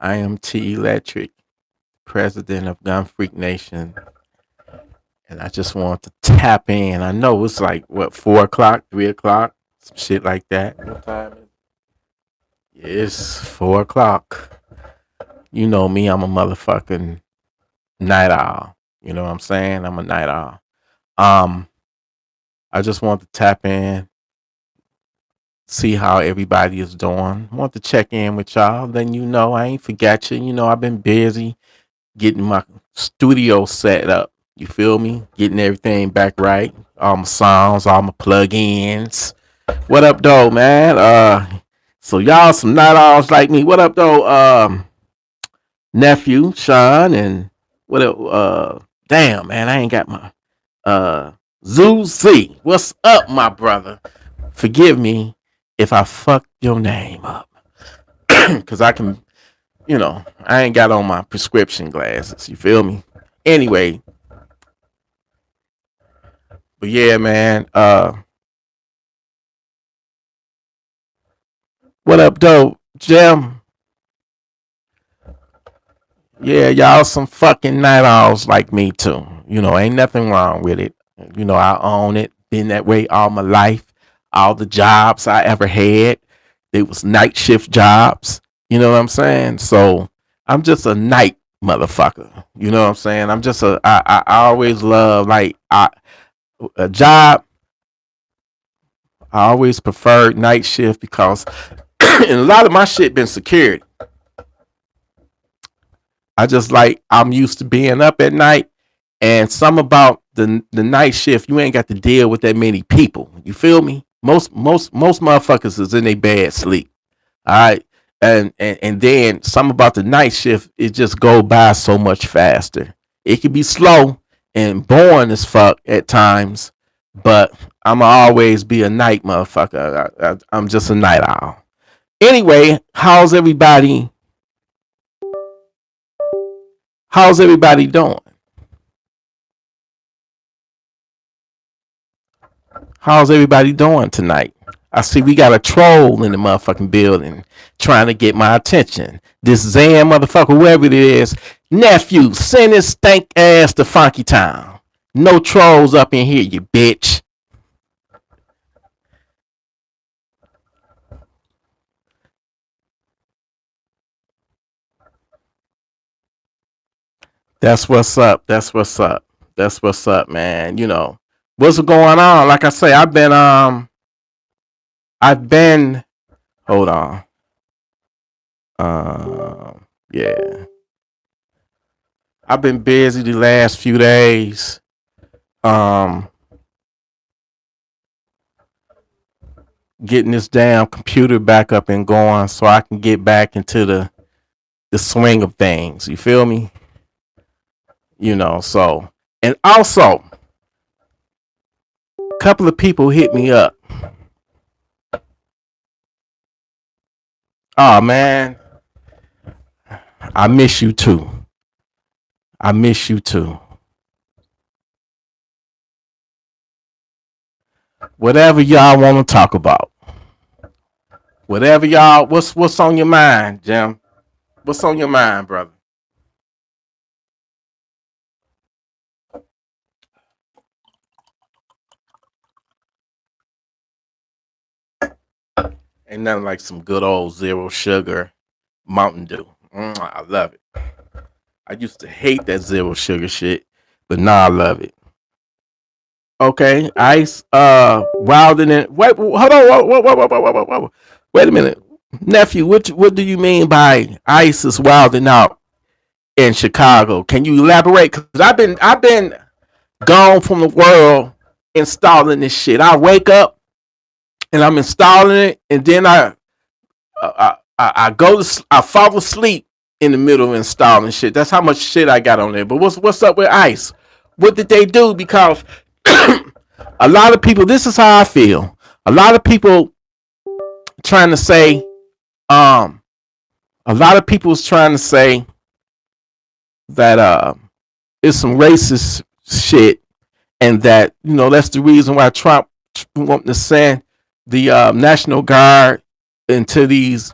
I am TElectrik, president of Gun Freak Nation, and I just want to tap in. I know it's like what 4 o'clock, 3 o'clock, some shit like that. What time is it? It's 4 o'clock. You know me, I'm a motherfucking night owl. You know what I'm saying? I'm a night owl. Um, I just want to tap in, see how everybody is doing. Want to check in with y'all. Then you know I ain't forgot you. You know I've been busy getting my studio set up. You feel me? Getting everything back right. All my songs, all my plugins. What up, though, man? So y'all some night owls like me. What up, though? Nephew Sean and what up? Damn, man, I ain't got my Zoo Z. What's up, my brother? Forgive me if I fucked your name up, cause I can, I ain't got on my prescription glasses. You feel me? Anyway, but yeah, man. What up, though, Jim? Yeah, y'all some fucking night owls like me too. Ain't nothing wrong with it. I own it. Been that way all my life. All the jobs I ever had, they was night shift jobs. You know what I'm saying? So I'm just a night motherfucker. You know what I'm saying? I'm just I always love a job. I always preferred night shift because and a lot of my shit been secured. I just I'm used to being up at night, and some about the night shift, you ain't got to deal with that many people. You feel me? Most motherfuckers is in a bad sleep. All right, and then some about the night shift, it just go by so much faster. It can be slow and boring as fuck at times, but I'ma always be a night motherfucker. I'm just a night owl. Anyway, how's everybody doing? How's everybody doing tonight? I see we got a troll in the motherfucking building trying to get my attention. This Zan motherfucker, whoever it is, nephew, send his stank ass to Funky Town. No trolls up in here, you bitch. That's what's up. That's what's up. That's what's up, man. What's going on? Like I say, I've been hold on. Yeah. I've been busy the last few days. Um Getting this damn computer back up and going so I can get back into the swing of things. You feel me? So and also a couple of people hit me up. Oh man, I miss you too. I miss you too. Whatever y'all want to talk about. Whatever y'all what's on your mind, Jim? What's on your mind, brother? Ain't nothing like some good old zero sugar Mountain Dew. I love it. I used to hate that zero sugar shit, but now I love it. Okay, ice, wild and then wait, hold on, wait a minute, nephew. What do you mean by ice is wilding out in Chicago? Can you elaborate? Cause I've been gone from the world installing this shit. I wake up and I'm installing it, and then I fall asleep in the middle of installing shit. That's how much shit I got on there. But what's up with ice? What did they do? Because a lot of people, this is how I feel. A lot of people trying to say, um, a lot of people is trying to say that it's some racist shit, and that that's the reason why Trump wanting to send the National Guard into these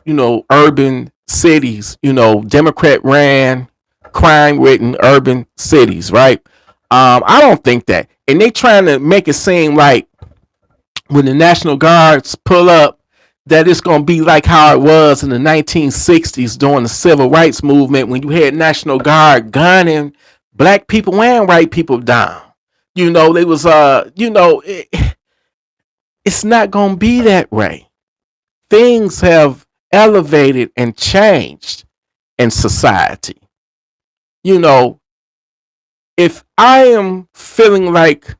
urban cities, Democrat ran, crime ridden urban cities, right? I don't think that. And they trying to make it seem like when the National Guards pull up, that it's going to be like how it was in the 1960s during the Civil Rights Movement when you had National Guard gunning black people and white people down. They was, it's not going to be that way. Things have elevated and changed in society. You know, if I am feeling like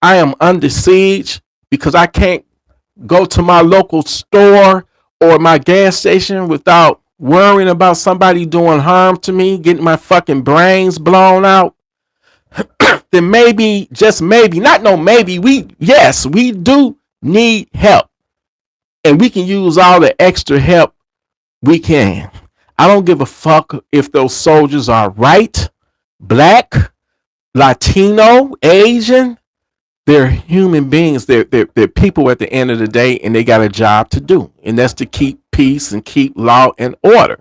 I am under siege because I can't go to my local store or my gas station without worrying about somebody doing harm to me, getting my fucking brains blown out, then maybe, just maybe, not no maybe, we do need help. And we can use all the extra help we can. I don't give a fuck if those soldiers are white, black, Latino, Asian. They're human beings. They're people at the end of the day, and they got a job to do, and that's to keep peace and keep law and order.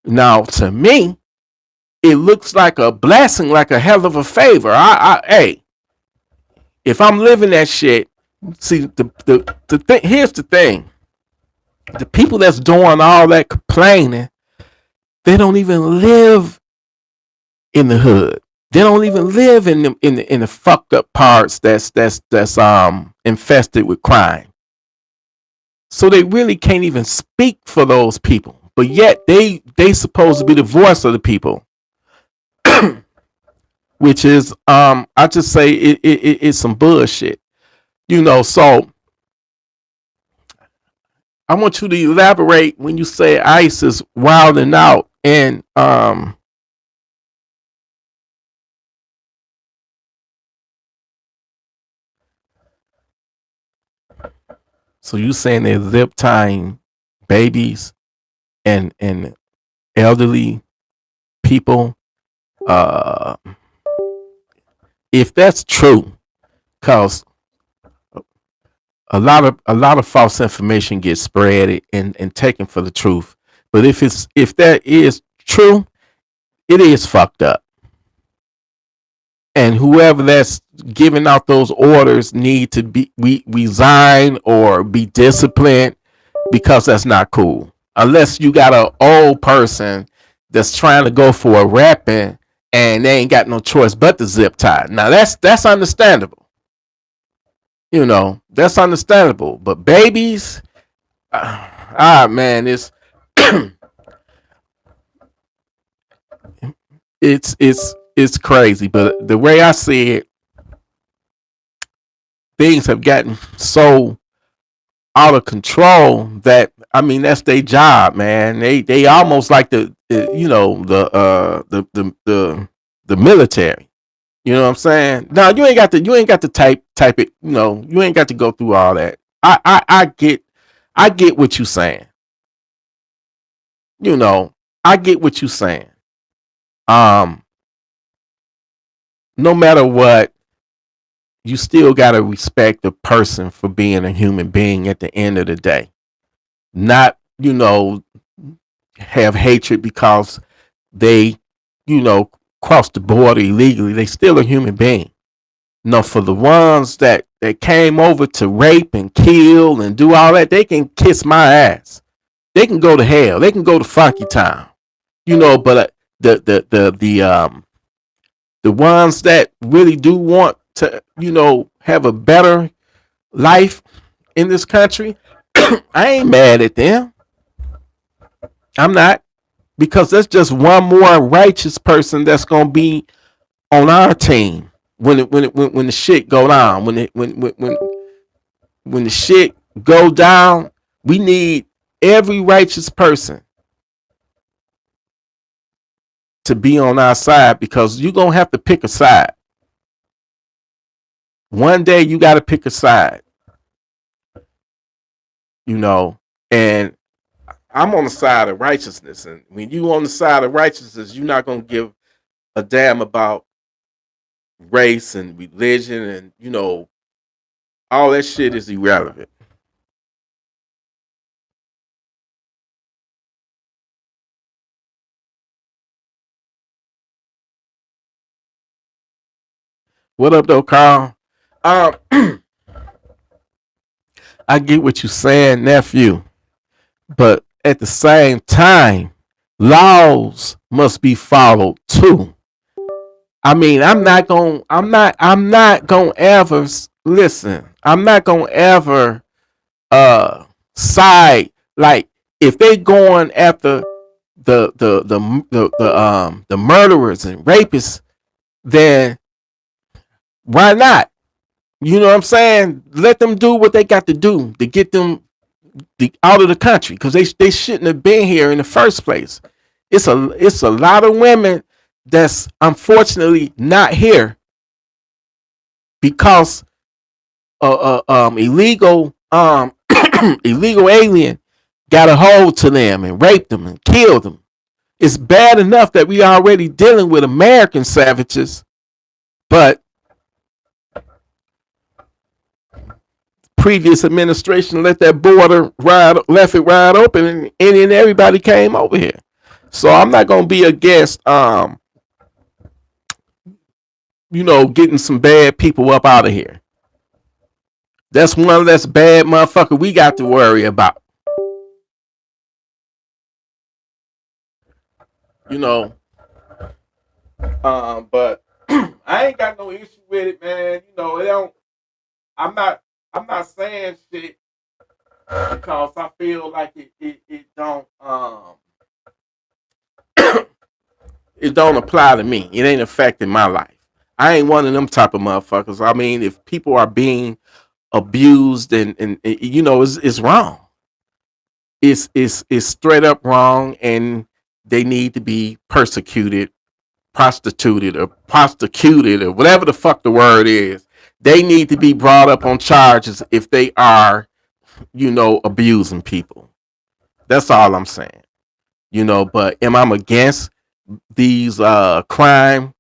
Now, to me, it looks like a blessing, like a hell of a favor. Hey, if I'm living that shit, see the thing. Here's the thing: the people that's doing all that complaining, they don't even live in the hood. They don't even live in the fucked up parts that's infested with crime. So they really can't even speak for those people. But yet they supposed to be the voice of the people, which is I just say it's some bullshit. So I want you to elaborate when you say ICE is wilding out and so you saying they're zip tying babies and elderly people. Uh, if that's true, cause a lot of false information gets spread and taken for the truth. But if that is true, it is fucked up. And whoever that's giving out those orders need to be resign or be disciplined because that's not cool. Unless you got an old person that's trying to go for a rapping and they ain't got no choice but to zip tie. Now that's understandable. That's understandable. But babies, man, it's crazy. But the way I see it, things have gotten so out of control that I mean that's their job, man. They almost like the military. You know what I'm saying? Now you ain't got to type it. You ain't got to go through all that. I get what you're saying. You know, I get what you're saying. Um, no matter what, you still gotta respect the person for being a human being at the end of the day. Not, have hatred because they, you know, crossed the border illegally. They still a human being. No, for the ones that came over to rape and kill and do all that, they can kiss my ass. They can go to hell. They can go to Funky Town. But the ones that really do want to, have a better life in this country, I ain't mad at them. I'm not, because that's just one more righteous person that's gonna be on our team when the shit go down. When the shit go down, we need every righteous person to be on our side, because you're gonna have to pick a side. One day you gotta pick a side, you know, and I'm on the side of righteousness. And when you on the side of righteousness, you're not gonna give a damn about race and religion, and all that shit is irrelevant. What up, though, Carl? Um, I get what you're saying, nephew, but at the same time, laws must be followed too. I mean, I'm not gonna ever listen. I'm not gonna ever side like if they going after the murderers and rapists, then why not? You know what I'm saying? Let them do what they got to do to get them out of the country because they shouldn't have been here in the first place. It's a lot of women that's unfortunately not here because illegal illegal alien got a hold to them and raped them and killed them. It's bad enough that we already dealing with American savages, but previous administration let that border left it wide open, and then everybody came over here. So I'm not gonna be against getting some bad people up out of here. That's one less bad motherfucker we got to worry about. You know, but I ain't got no issue with it, man. It don't. I'm not. I'm not saying shit because I feel like it don't it don't apply to me. It ain't affecting my life. I ain't one of them type of motherfuckers. I mean, if people are being abused and it's wrong. It's straight up wrong, and they need to be persecuted, prosecuted, or whatever the fuck the word is. They need to be brought up on charges if they are, abusing people. That's all I'm saying. But am I against these crime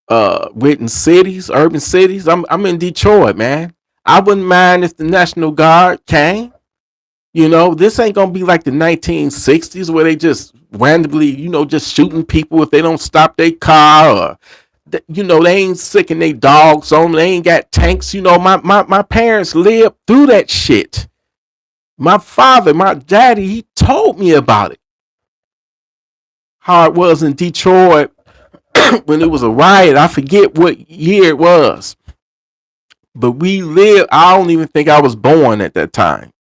ridden cities, urban cities? I'm in Detroit, man. I wouldn't mind if the National Guard came. This ain't gonna be like the 1960s where they just randomly, just shooting people if they don't stop their car, or they ain't sicking their dogs on. They ain't got tanks. My parents lived through that shit. My father, my daddy, he told me about it. How it was in Detroit when it was a riot. I forget what year it was, but we lived. I don't even think I was born at that time.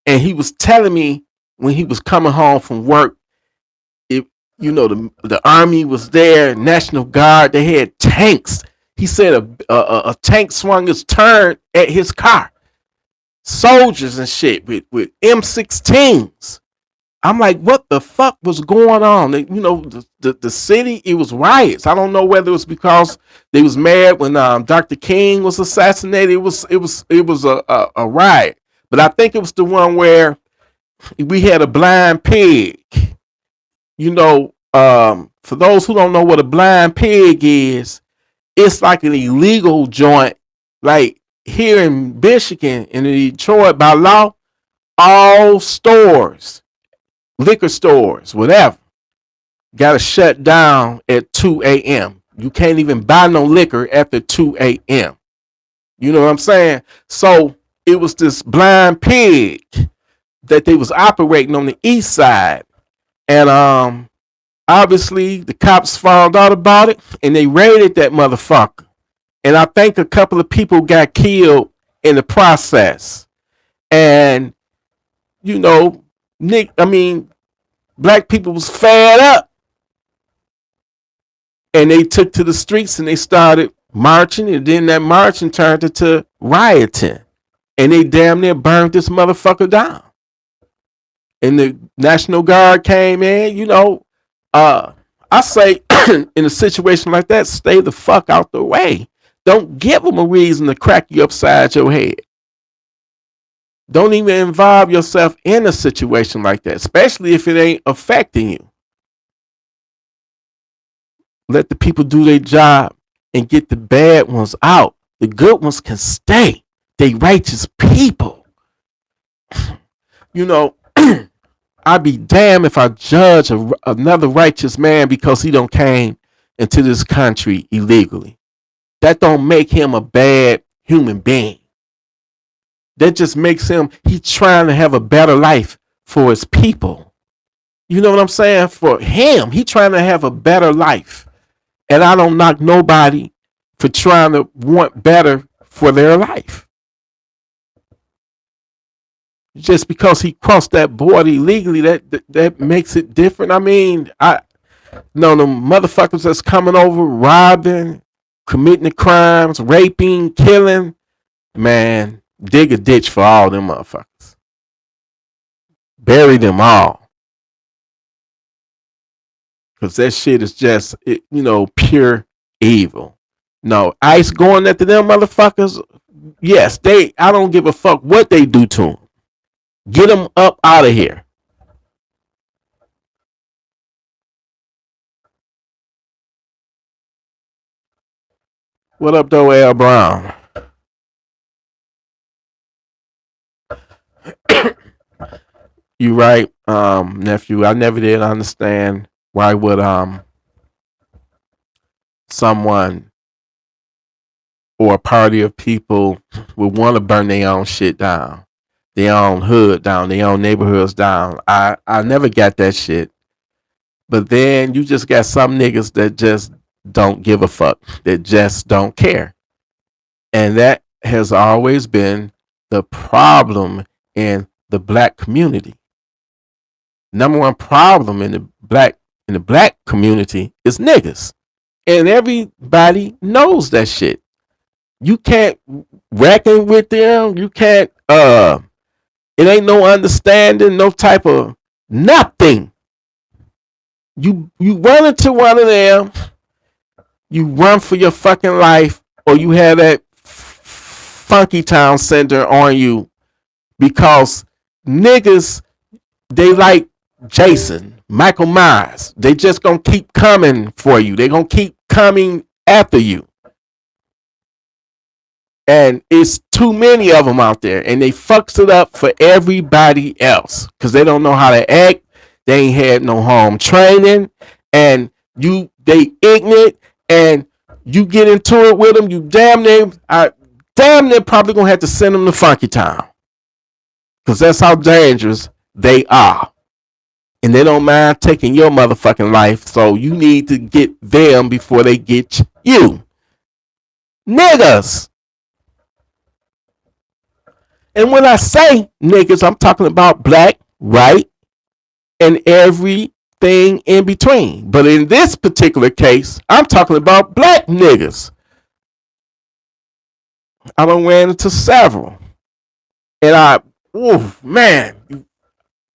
And he was telling me when he was coming home from work, the army was there, National Guard, they had tanks. He said a tank swung its turn at his car. Soldiers and shit with M16s. I'm like, what the fuck was going on? The city, it was riots. I don't know whether it was because they was mad when Dr. King was assassinated. It was a riot. But I think it was the one where we had a blind pig. For those who don't know what a blind pig is, it's like an illegal joint. Like here in Michigan, in Detroit, by law, all stores, liquor stores, whatever, got to shut down at 2 a.m. You can't even buy no liquor after 2 a.m. You know what I'm saying? So it was this blind pig that they was operating on the east side. And obviously the cops found out about it and they raided that motherfucker. And I think a couple of people got killed in the process. And black people was fed up. And they took to the streets and they started marching, and then that marching turned into rioting. And they damn near burned this motherfucker down. And the National Guard came in, I say in a situation like that, stay the fuck out the way. Don't give them a reason to crack you upside your head. Don't even involve yourself in a situation like that, especially if it ain't affecting you. Let the people do their job and get the bad ones out. The good ones can stay. They righteous people. I'd be damned if I judge another righteous man because he don't came into this country illegally. that don't make him a bad human being. That just makes him, he's trying to have a better life for his people. You know what I'm saying? For him, he trying to have a better life. And I don't knock nobody for trying to want better for their life. Just because he crossed that border illegally, that makes it different. I mean, I know the motherfuckers that's coming over, robbing, committing the crimes, raping, killing, man, dig a ditch for all them motherfuckers. Bury them all. Because that shit is just, pure evil. No, ICE going after them motherfuckers, yes, I don't give a fuck what they do to them. Get them up out of here. What up, though, L. Brown? You right, nephew. I never did understand why would someone or a party of people would want to burn their own shit down, their own hood down, their own neighborhoods down. I never got that shit. But then you just got some niggas that just don't give a fuck, that just don't care. And that has always been the problem in the black community. Number one problem in the black community is niggas. And everybody knows that shit. You can't reckon with them. You can't it ain't no understanding, no type of nothing. You run into one of them, you run for your fucking life, or you have that funky town center on you because niggas, they like Jason, Michael Myers. They just gonna keep coming for you. They gonna keep coming after you. And it's too many of them out there, and they fucks it up for everybody else because they don't know how to act. They ain't had no home training, and they ignorant, and you get into it with them. You damn near probably gonna have to send them to Funky Town because that's how dangerous they are, and they don't mind taking your motherfucking life. So you need to get them before they get you, niggas. And when I say niggas, I'm talking about black, white, and everything in between. But in this particular case, I'm talking about black niggas. I done ran into several. And man,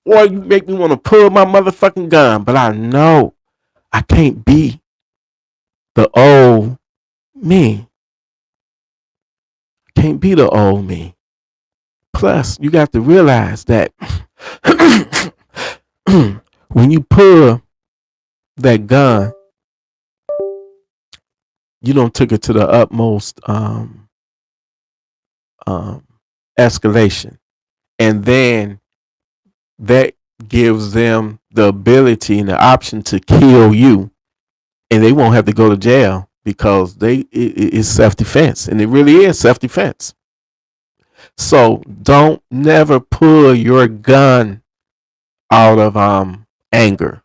boy, you make me want to pull my motherfucking gun. But I know I can't be the old me. I can't be the old me. Plus, you got to realize that when you pull that gun, you don't took it to the utmost escalation. And then that gives them the ability and the option to kill you. And they won't have to go to jail because it's self-defense. And it really is self-defense. So don't never pull your gun out of anger.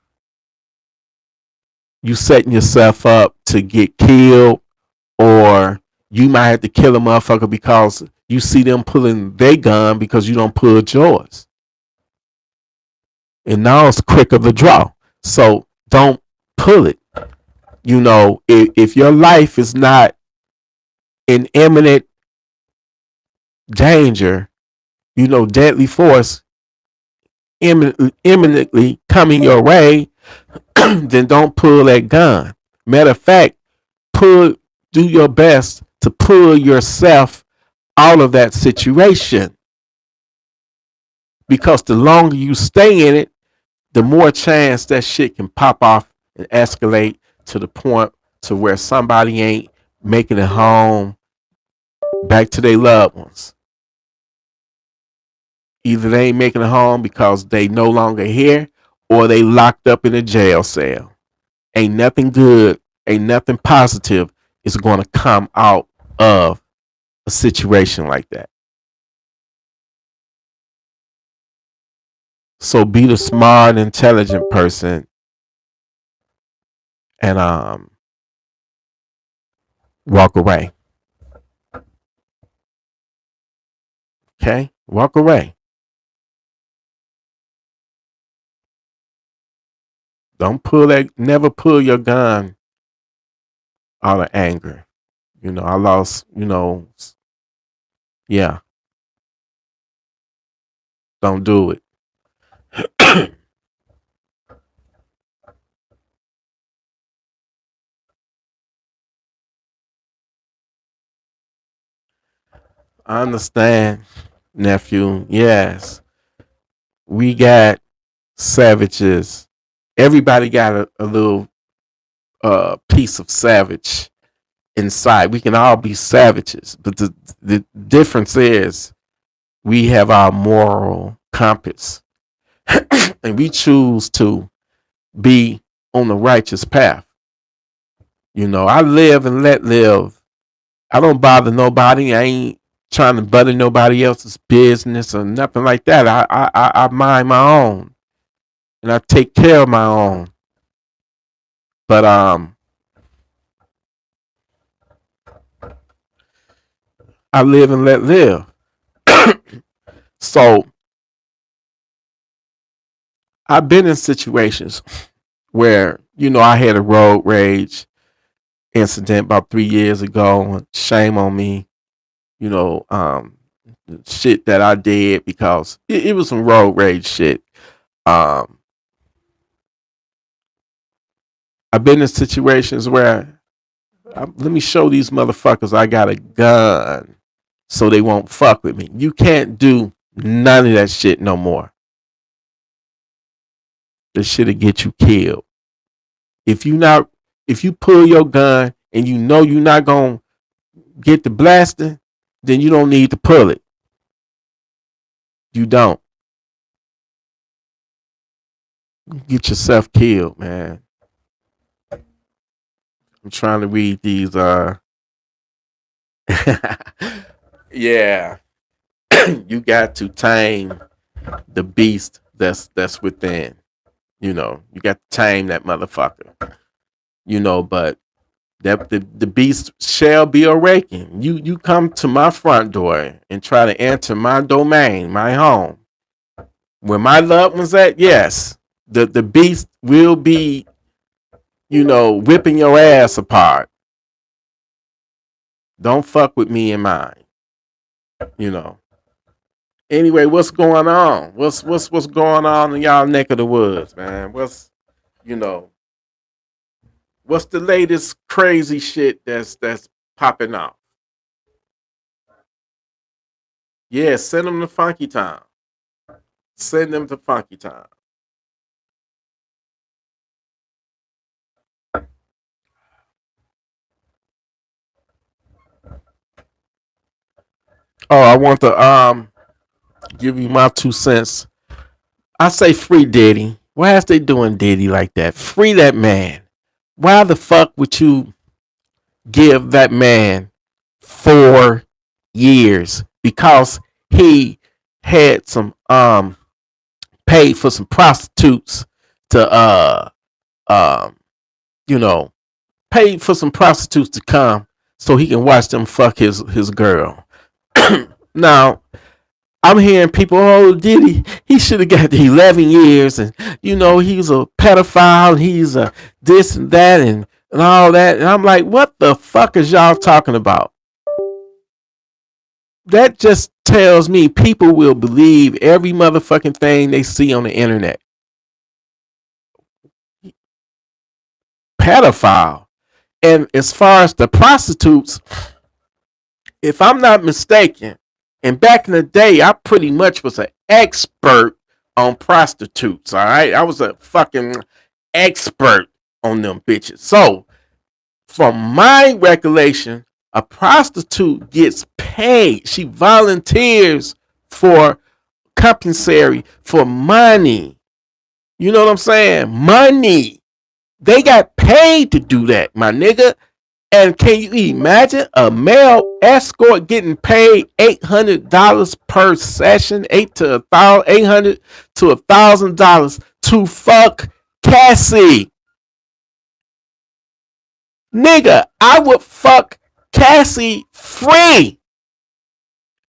You setting yourself up to get killed, or you might have to kill a motherfucker because you see them pulling their gun because you don't pull yours. And now it's quick of a draw. So don't pull it. If your life is not in imminent danger, deadly force imminently coming your way, then don't pull that gun. Matter of fact, do your best to pull yourself out of that situation. Because the longer you stay in it, the more chance that shit can pop off and escalate to the point to where somebody ain't making it home back to their loved ones. Either they ain't making it home because they no longer here, or they locked up in a jail cell. Ain't nothing good, ain't nothing positive is going to come out of a situation like that. So be the smart, intelligent person and walk away. Okay? Walk away. Never pull your gun out of anger. I lost, yeah, don't do it. I understand, nephew. Yes, we got savages. Everybody got a little piece of savage inside. We can all be savages, but the difference is we have our moral compass, and we choose to be on the righteous path. I live and let live. I don't bother nobody. I ain't trying to butter nobody else's business or nothing like that. I mind my own and I take care of my own. But I live and let live. So I've been in situations where I had a road rage incident about 3 years ago. Shame on me. You know, um, Shit that I did because it was some road rage shit. Um, I've been in situations where let me show these motherfuckers I got a gun so they won't fuck with me. You can't do none of that shit no more. This shit'll get you killed. If you pull your gun and you know you're not gonna get the blasting, then you don't need to pull it. You don't. Get yourself killed, man. I'm trying to read these yeah. You got to tame the beast that's within. You got to tame that motherfucker. But that the beast shall be awakened. You come to my front door and try to enter my domain, my home, where my loved ones at. Yes, the beast will be, whipping your ass apart. Don't fuck with me and mine. You know. Anyway, what's going on? What's going on in y'all neck of the woods, man? You know what's the latest crazy shit that's popping off? Yeah, send them to Funky Town. Send them to Funky Town. Oh, I want to give you my 2 cents. I say free Diddy. Why is they doing Diddy like that? Free that man. Why the fuck would you give that man 4 years? Because he had some paid for some prostitutes to um you know paid for some prostitutes to come so he can watch them fuck his girl. Now I'm hearing people, oh, he should have got the 11 years, and he's a pedophile, he's a this and that, and all that. And I'm like, what the fuck is y'all talking about? That just tells me people will believe every motherfucking thing they see on the internet. Pedophile. And as far as the prostitutes, if I'm not mistaken, and back in the day, I pretty much was an expert on prostitutes. All right, I was a fucking expert on them bitches. So, from my recollection, a prostitute gets paid. She volunteers for compensatory for money. You know what I'm saying? Money. They got paid to do that, my nigga. And can you imagine a male escort getting paid $800 per session, $800 to $1,000 to fuck Cassie? Nigga, I would fuck Cassie free.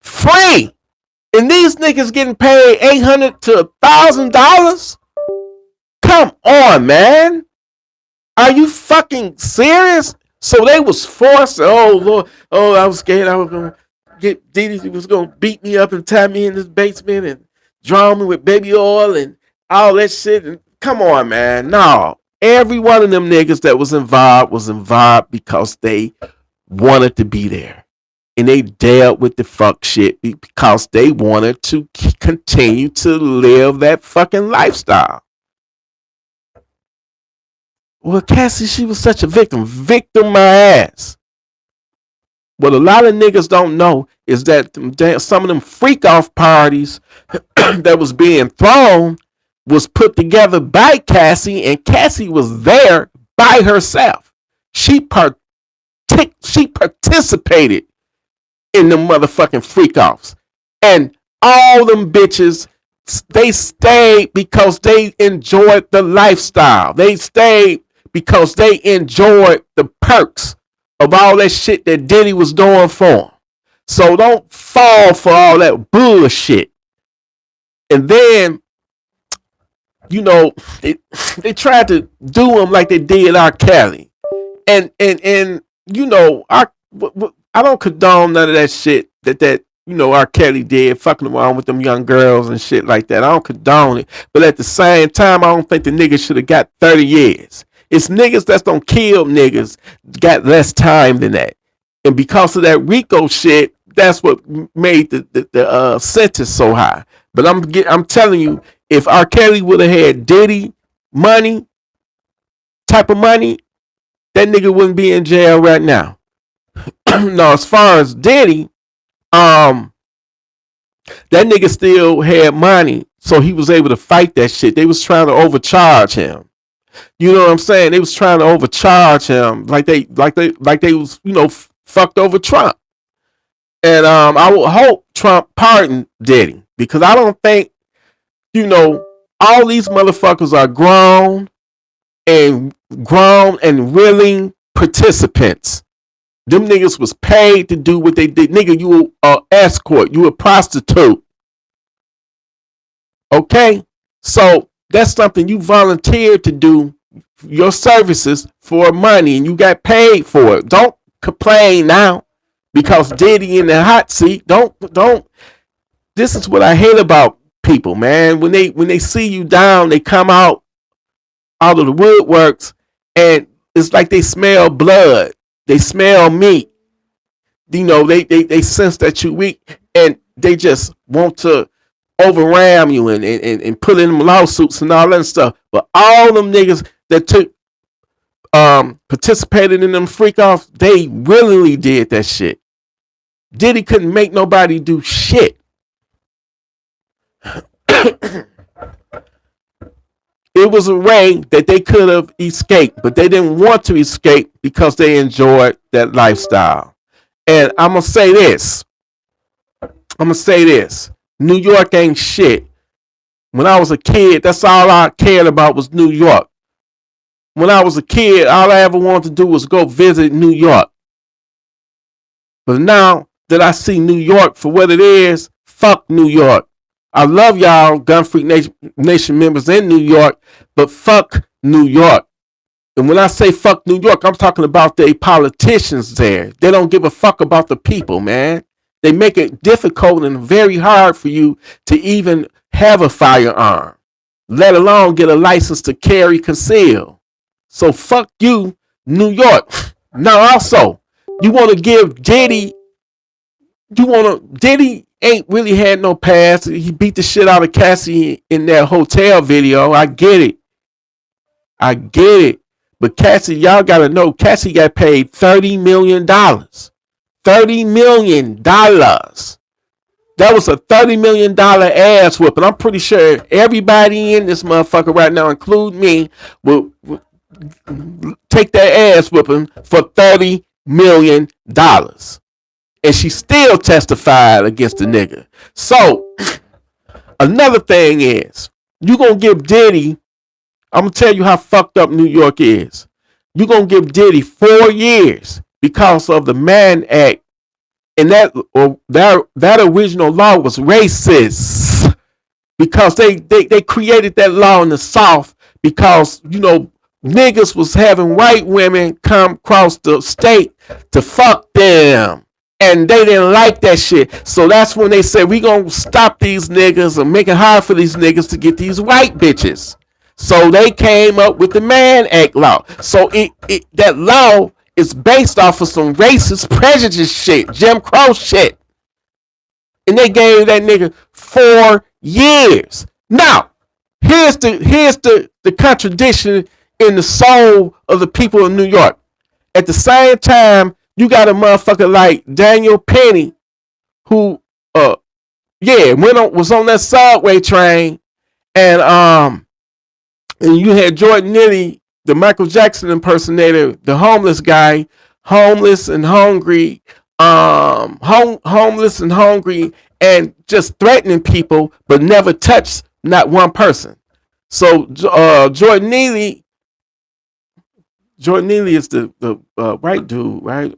Free. And these niggas getting paid $800 to $1,000? Come on, man. Are you fucking serious? So they was forced. Oh Lord, oh I was scared I was gonna get Didi was gonna beat me up and tie me in this basement and drown me with baby oil and all that shit. And come on, man. No. Every one of them niggas that was involved because they wanted to be there. And they dealt with the fuck shit because they wanted to continue to live that fucking lifestyle. Well, Cassie, she was such a victim. Victim my ass. What a lot of niggas don't know is that some of them freak off parties that was being thrown was put together by Cassie, and Cassie was there by herself. She participated in the motherfucking freak offs. And all them bitches, they stayed because they enjoyed the lifestyle. They stayed because they enjoyed the perks of all that shit that Diddy was doing for them. So don't fall for all that bullshit. And then, you know, they tried to do him like they did R. Kelly. And you know, I don't condone none of that shit that you know R. Kelly did, fucking around with them young girls and shit like that. I don't condone it. But at the same time, I don't think the nigga should have got 30 years. It's niggas that's don't kill niggas got less time than that. And because of that RICO shit, that's what made the sentence so high. But I'm telling you, if R. Kelly would have had Diddy money, type of money, that nigga wouldn't be in jail right now. No, as far as Diddy, that nigga still had money, so he was able to fight that shit. They was trying to overcharge him. You know what I'm saying? They was trying to overcharge him like they was, you know, fucked over Trump. And I would hope Trump pardoned Diddy, because I don't think, you know, all these motherfuckers are grown and willing participants. Them niggas was paid to do what they did. Nigga, you a escort, you a prostitute. Okay? So that's something you volunteered to do, your services for money, and you got paid for it. Don't complain now because Diddy in the hot seat. Don't. This is what I hate about people, man. When they see you down, they come out of the woodworks, and it's like they smell blood. They smell meat. You know, they sense that you weak, and they just want to overram you and put in them lawsuits and all that stuff. But all them niggas that took participated in them freak offs, they willingly did that shit. Diddy couldn't make nobody do shit. It was a way that they could have escaped, but they didn't want to escape because they enjoyed that lifestyle. And I'm gonna say this. New York ain't shit. When I was a kid, that's all I cared about was New York. When I was a kid, all I ever wanted to do was go visit New York. But now that I see New York for what it is, fuck New York. I love y'all Gun Freak Nation members in New York, but fuck New York. And when I say fuck New York, I'm talking about the politicians there. They don't give a fuck about the people, man. They make it difficult and very hard for you to even have a firearm, let alone get a license to carry conceal. So fuck you, New York. Now also, you want to give Diddy, Diddy ain't really had no past. He beat the shit out of Cassie in that hotel video. I get it. But Cassie, y'all gotta know, Cassie got paid $30 million. $30 million. That was a $30 million ass whipping. I'm pretty sure everybody in this motherfucker right now, including me, will take that ass whipping for $30 million. And she still testified against the nigga. So another thing is, you gonna give Diddy, I'm gonna tell you how fucked up New York is. You gonna give Diddy 4 years because of the Mann Act, and that original law was racist because they created that law in the South because niggas was having white women come across the state to fuck them. And they didn't like that shit. So that's when they said, we gonna stop these niggas and make it hard for these niggas to get these white bitches. So they came up with the Mann Act law. So that law is based off of some racist prejudice shit, Jim Crow shit. And they gave that nigga 4 years. Now, here's the contradiction in the soul of the people of New York. At the same time, you got a motherfucker like Daniel Penny, who was on that subway train, and you had Jordan Neely, the Michael Jackson impersonator, the homeless guy, homeless and hungry, and just threatening people, but never touched not one person. So Jordan Neely is the white dude, right?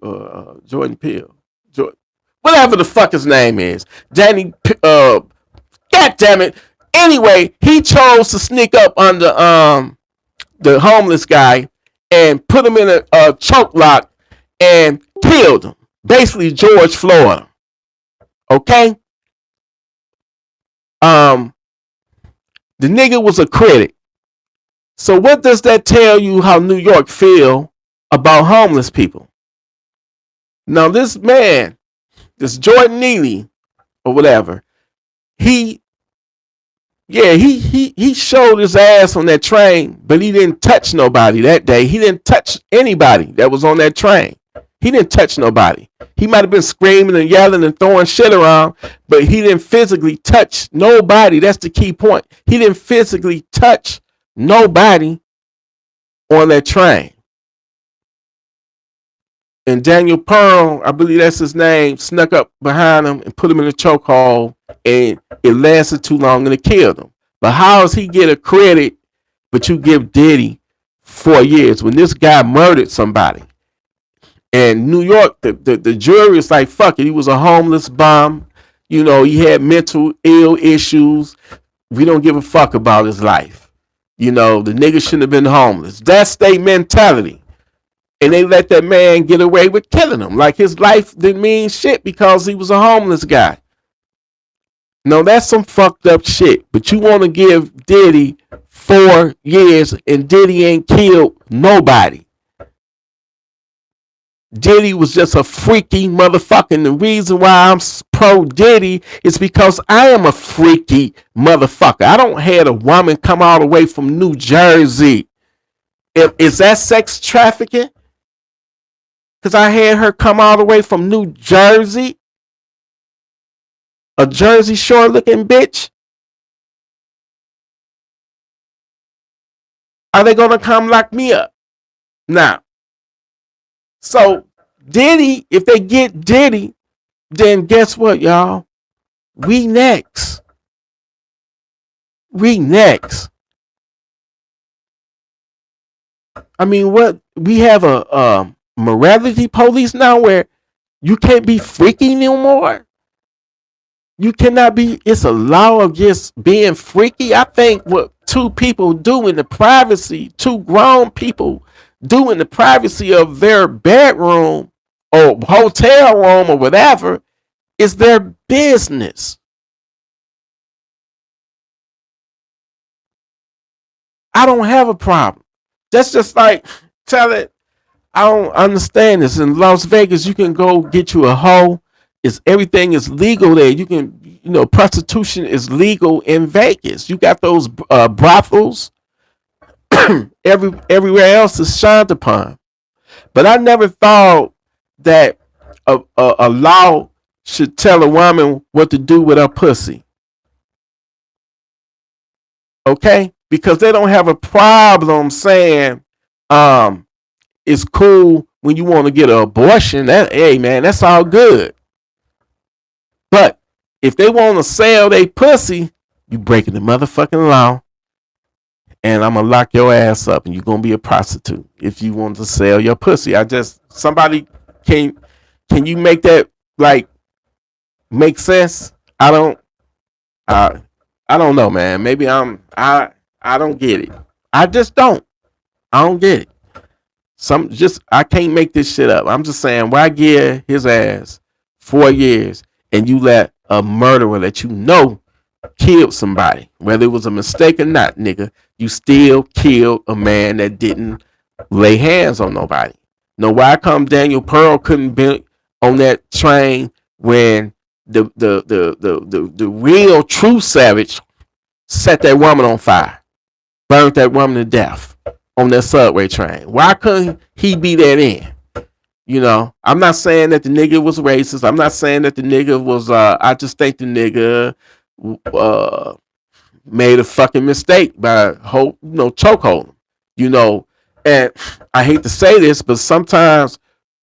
Jordan Peele, whatever the fuck his name is. God damn it. Anyway, he chose to sneak up on the homeless guy and put him in a choke lock and killed him. Basically, George Floyd. Okay. The nigga was a critic. So what does that tell you how New York feel about homeless people? Now this man, this Jordan Neely or whatever, he showed his ass on that train, but he didn't touch nobody that day. He didn't touch anybody that was on that train. He didn't touch nobody. He might have been screaming and yelling and throwing shit around, but he didn't physically touch nobody. That's the key point. He didn't physically touch nobody on that train. And Daniel Pearl, I believe that's his name, snuck up behind him and put him in a chokehold, and it lasted too long and it killed him. But how does he get a credit, but you give Diddy 4 years when this guy murdered somebody? And New York, the jury is like, fuck it, he was a homeless bum. He had mental ill issues. We don't give a fuck about his life. The nigga shouldn't have been homeless. That's their mentality. And they let that man get away with killing him. Like his life didn't mean shit because he was a homeless guy. No, that's some fucked up shit. But you want to give Diddy 4 years and Diddy ain't killed nobody. Diddy was just a freaky motherfucker. And the reason why I'm pro Diddy is because I am a freaky motherfucker. I don't have a woman come all the way from New Jersey. Is that sex trafficking? Because I had her come all the way from New Jersey. A Jersey Shore looking bitch. Are they going to come lock me up? Now. So Diddy, if they get Diddy, then guess what, y'all? We next. I mean, what? We have a morality police now where you can't be freaky no more. You cannot be. It's a law of just being freaky. I think what two people do in the privacy, two grown people do in the privacy of their bedroom or hotel room or whatever is their business. I don't have a problem. That's just like tell it. I don't understand this. In Las Vegas, you can go get you a hoe. Everything is legal there. You can, prostitution is legal in Vegas. You got those brothels. Everywhere else is shined upon. But I never thought that a law should tell a woman what to do with her pussy. Okay? Because they don't have a problem saying it's cool when you want to get an abortion, that hey man, that's all good. But if they want to sell their pussy, you breaking the motherfucking law, and I'm gonna lock your ass up, and you're gonna be a prostitute if you want to sell your pussy. Somebody can you make that like make sense? I I don't know, man. Maybe I don't get it. I just don't. I don't get it. I can't make this shit up. I'm just saying, why give his ass 4 years and you let a murderer that you know killed somebody, whether it was a mistake or not, nigga, you still killed a man that didn't lay hands on nobody. Now, why come Daniel Pearl couldn't be on that train when the real true savage set that woman on fire, burnt that woman to death on that subway train? Why couldn't he be that in? You know, I'm not saying that the nigga was racist. I'm not saying that the nigga was. I just think the nigga made a fucking mistake by chokeholding. You know, and I hate to say this, but sometimes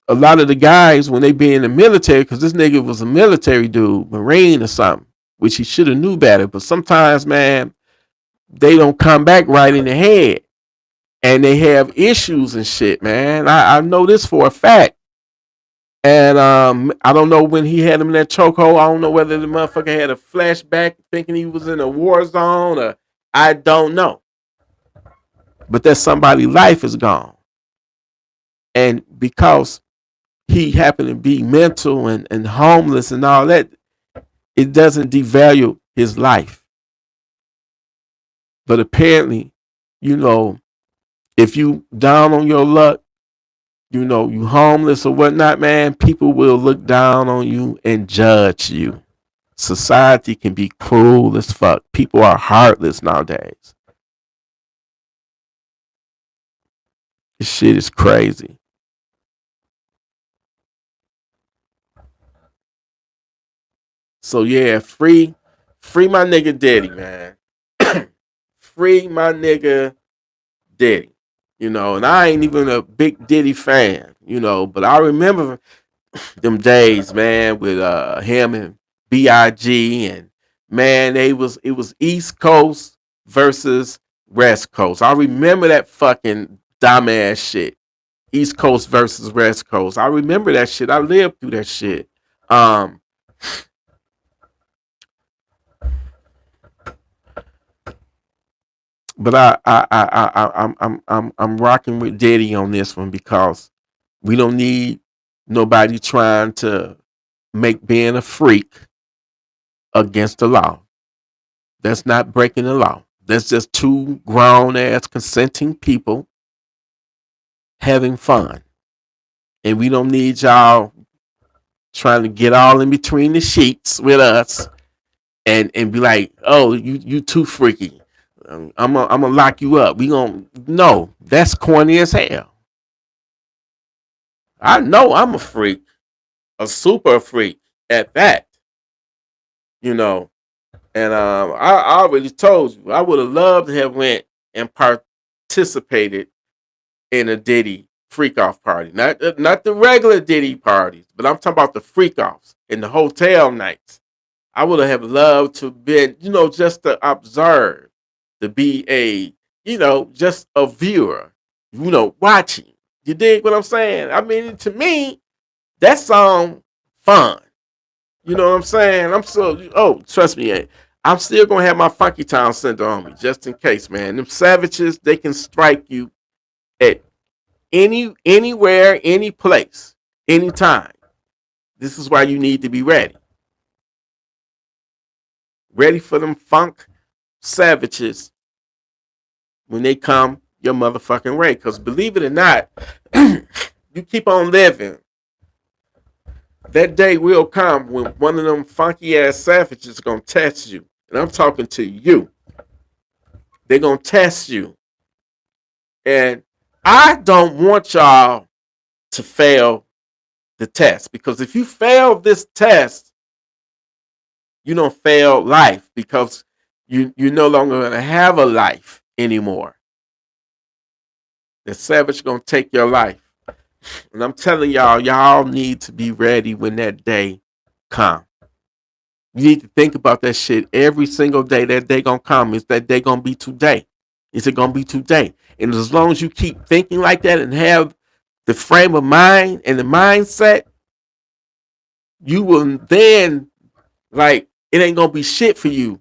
a lot of the guys when they be in the military, because this nigga was a military dude, Marine or something, which he should have knew better. But sometimes, man, they don't come back right in the head, and they have issues and shit, man. I know this for a fact. And I don't know when he had him in that chokehold. I don't know whether the motherfucker had a flashback thinking he was in a war zone, or I don't know. But that somebody's life is gone. And because he happened to be mental and homeless and all that, it doesn't devalue his life. But apparently, you know, if you down on your luck, you know, you homeless or whatnot, man, people will look down on you and judge you. Society can be cruel as fuck. People are heartless nowadays. This shit is crazy. So yeah, free my nigga Diddy, man. Free my nigga Diddy. You know, and I ain't even a big Diddy fan, you know, but I remember them days, man, with him and B.I.G. and man, it was East Coast versus West Coast. I remember that fucking dumbass shit. East Coast versus West Coast. I remember that shit. I lived through that shit. Um, but I'm rocking with Diddy on this one because we don't need nobody trying to make being a freak against the law. That's not breaking the law. That's just two grown ass consenting people having fun. And we don't need y'all trying to get all in between the sheets with us and be like, oh, you too freaky. I'm gonna lock you up. No, that's corny as hell. I know I'm a freak, a super freak at that, you know. And I already told you I would have loved to have went and participated in a Diddy freak off party, not the regular Diddy parties, but I'm talking about the freak offs in the hotel nights. I would have loved to been, you know, just to observe, to be just a viewer, you know, watching. You dig what I'm saying? I mean, to me, that song fun. You know what I'm saying? Trust me, I'm still gonna have my Funky Town Center on me just in case, man. Them savages, they can strike you at anywhere, any place, anytime. This is why you need to be ready. Ready for them funk savages when they come your motherfucking way. Because believe it or not, you keep on living. That day will come when one of them funky ass savages is gonna test you. And I'm talking to you. They're gonna test you. And I don't want y'all to fail the test. Because if you fail this test, you don't fail life because you're no longer gonna have a life anymore. The savage gonna take your life. And I'm telling y'all, y'all need to be ready when that day comes. You need to think about that shit every single day. That day gonna come. Is that day gonna be today? Is it gonna be today? And as long as you keep thinking like that and have the frame of mind and the mindset, you will then, like, it ain't gonna be shit for you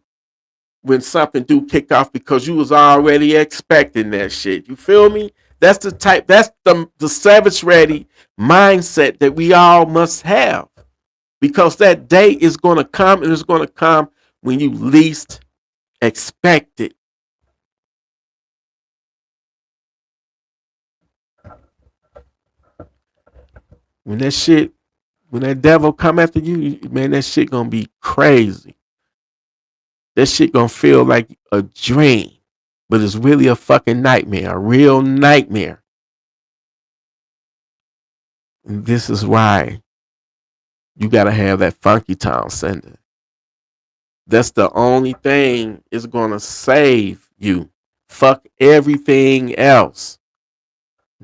when something do kick off because you was already expecting that shit. You feel me? That's the savage ready mindset that we all must have. Because that day is gonna come, and it's gonna come when you least expect it. When that devil come after you, man, that shit gonna be crazy. That shit gonna feel like a dream, but it's really a fucking nightmare, a real nightmare. And this is why you gotta have that funky town sender. That's the only thing is gonna save you. Fuck everything else.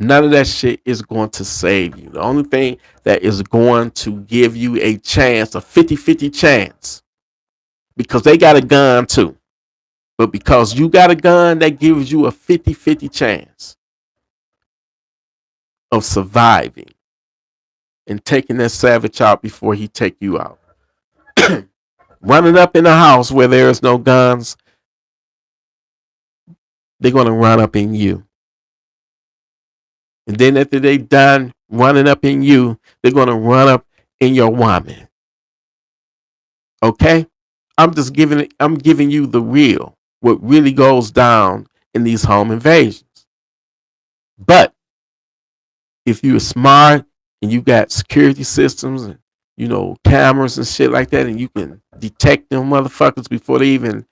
None of that shit is going to save you. The only thing that is going to give you a chance, a 50-50 chance, because they got a gun too. But because you got a gun, that gives you a 50-50 chance of surviving and taking that savage out before he take you out. Running up in a house where there is no guns, they're going to run up in you. And then after they done running up in you, they're going to run up in your woman. Okay? I'm giving you the real, what really goes down in these home invasions. But if you're smart and you got security systems and cameras and shit like that, and you can detect them motherfuckers before they even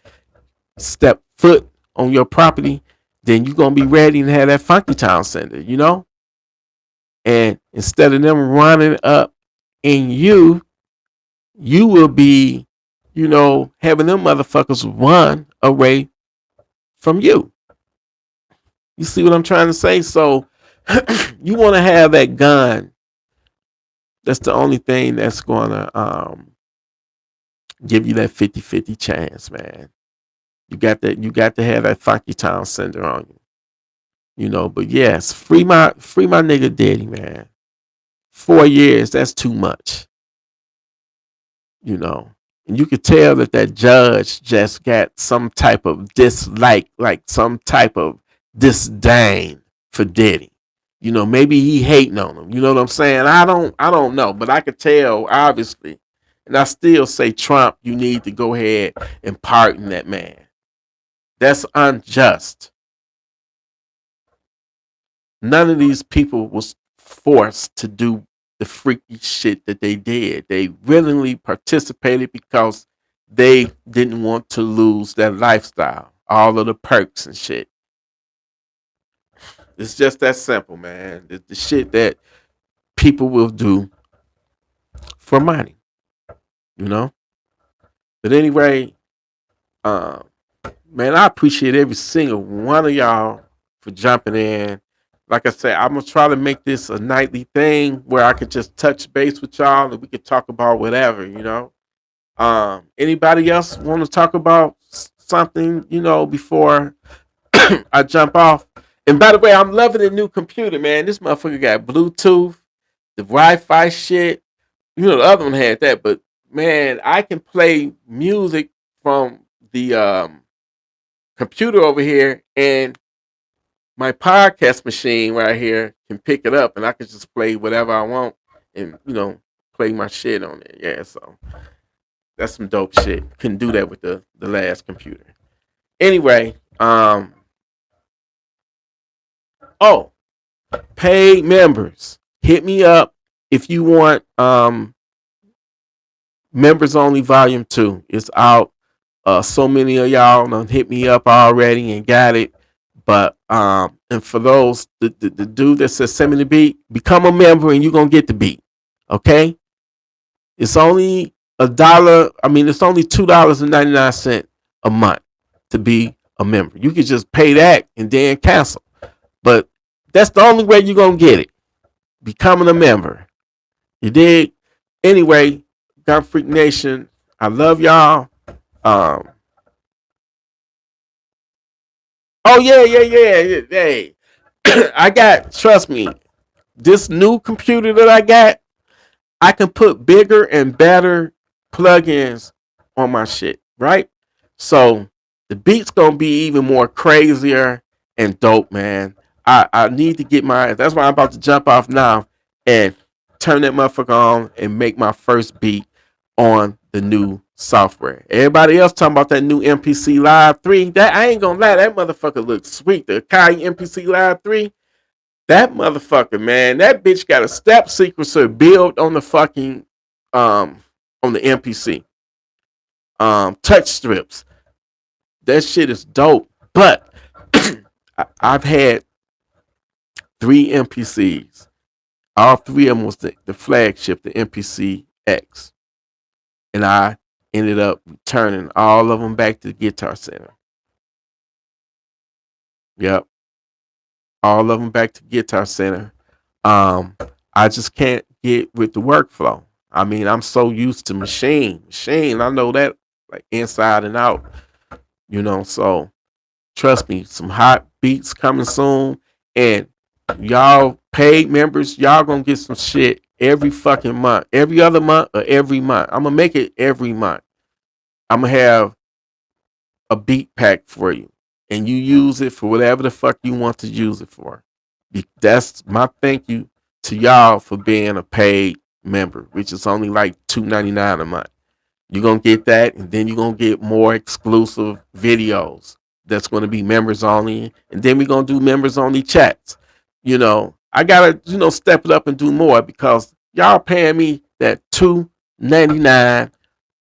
step foot on your property, then you're gonna be ready and have that funky town center. And instead of them running up in you, you will be, having them motherfuckers run away from you. You see what I'm trying to say? So you want to have that gun. That's the only thing that's going to give you that 50-50 chance, man. You got to have that funky town center on you. But yes, free my nigga Diddy, man. 4 years, that's too much. And you could tell that judge just got some type of dislike, like some type of disdain for Diddy. Maybe he hating on him. You know what I'm saying? I don't know, but I could tell, obviously. And I still say, Trump, you need to go ahead and pardon that man. That's unjust. None of these people was forced to do the freaky shit that they did. They willingly participated because they didn't want to lose their lifestyle, all of the perks and shit. It's just that simple, man. The shit that people will do for money, you know. But anyway, man, I appreciate every single one of y'all for jumping in. Like I said, I'm gonna try to make this a nightly thing where I could just touch base with y'all and we could talk about whatever. Anybody else want to talk about something, before I jump off? And by the way, I'm loving the new computer, man. This motherfucker got Bluetooth, the Wi-Fi shit. The other one had that, but man, I can play music from the computer over here, and my podcast machine right here can pick it up, and I can just play whatever I want, and play my shit on it. Yeah, so that's some dope shit. Couldn't do that with the last computer. Anyway, oh, paid members, hit me up if you want members only volume 2. It's out. So many of y'all done hit me up already and got it. But and for those the dude that says send me the beat, become a member and you're gonna get the beat. Okay? It's only $1. I mean, it's only $2.99 a month to be a member. You could just pay that and then cancel. But that's the only way you're gonna get it. becoming a member. You dig? Anyway, Gun Freak Nation, I love y'all. Um, oh yeah. Hey, I got. Trust me, this new computer that I got, I can put bigger and better plugins on my shit, right? So the beat's gonna be even more crazier and dope, man. I need to get my. That's why I'm about to jump off now and turn that motherfucker on and make my first beat on the new software. Everybody else talking about that new MPC Live 3. That I ain't gonna lie, that motherfucker looks sweet. The Kai MPC Live 3, that motherfucker, man, that bitch got a step sequencer built on the fucking on the MPC. Touch strips. That shit is dope. But I've had 3 MPCs. All 3 of them was the flagship, the MPC X. And I ended up returning all of them back to the Guitar Center. Yep. All of them back to Guitar Center. Um, I just can't get with the workflow. I mean, I'm so used to machine. I know that like inside and out, so trust me, some hot beats coming soon. And y'all paid members, y'all gonna get some shit every fucking month. Every other month or every month. I'm gonna make it every month. I'm gonna have a beat pack for you. And you use it for whatever the fuck you want to use it for. That's my thank you to y'all for being a paid member, which is only like $2.99 a month. You're gonna get that, and then you're gonna get more exclusive videos that's gonna be members only, and then we're gonna do members only chats. I gotta, step it up and do more because y'all paying me that $2.99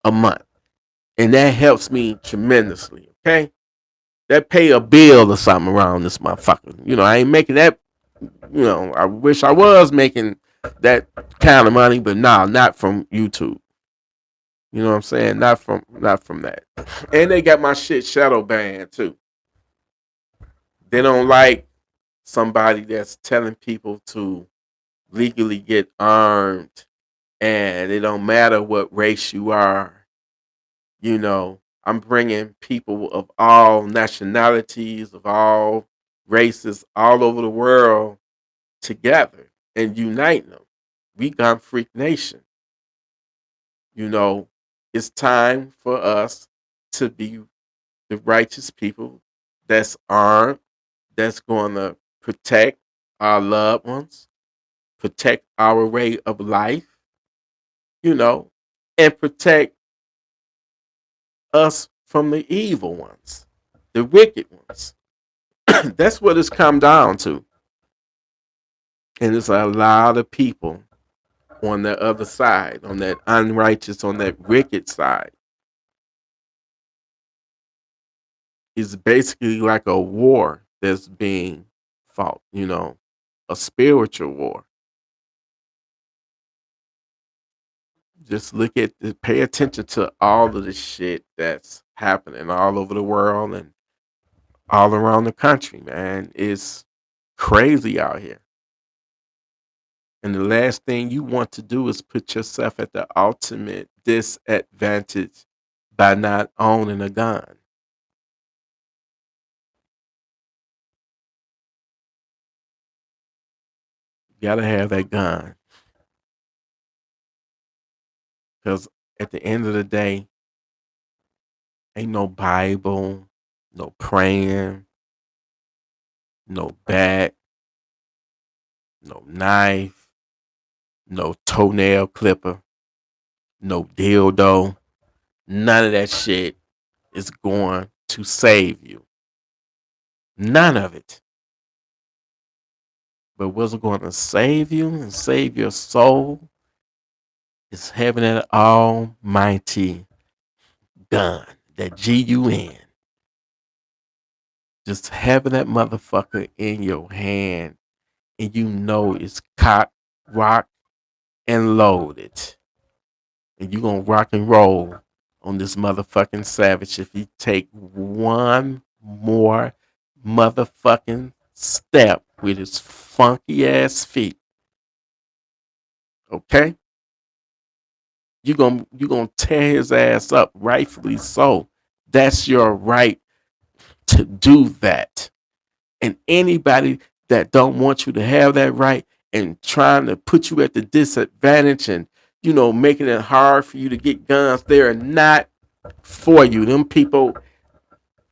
a month. And that helps me tremendously. Okay. That pay a bill or something around this motherfucker. I ain't making that. I wish I was making that kind of money, but nah, not from YouTube. You know what I'm saying? Not from that. And they got my shit shadow banned too. They don't like somebody that's telling people to legally get armed, and it don't matter what race you are. I'm bringing people of all nationalities, of all races, all over the world together and uniting them. We got Freak Nation. It's time for us to be the righteous people that's armed, that's going to protect our loved ones, protect our way of life, you know, and protect us from the evil ones, the wicked ones. That's what it's come down to. And there's a lot of people on the other side, on that unrighteous, on that wicked side. It's basically like a war that's being fought, a spiritual war. Just pay attention to all of the shit that's happening all over the world and all around the country, man. It's crazy out here. And the last thing you want to do is put yourself at the ultimate disadvantage by not owning a gun. You gotta have that gun. Because at the end of the day, ain't no Bible, no praying, no bat, no knife, no toenail clipper, no dildo. None of that shit is going to save you. None of it. But what's going to save you and save your soul is having that almighty gun, that GUN. Just having that motherfucker in your hand and you know it's cocked, rock, and loaded. And you gonna rock and roll on this motherfucking savage if you take one more motherfucking step with his funky ass feet. Okay? You're gonna tear his ass up, rightfully so. That's your right to do that. And anybody that don't want you to have that right and trying to put you at the disadvantage and making it hard for you to get guns, they're not for you. Them people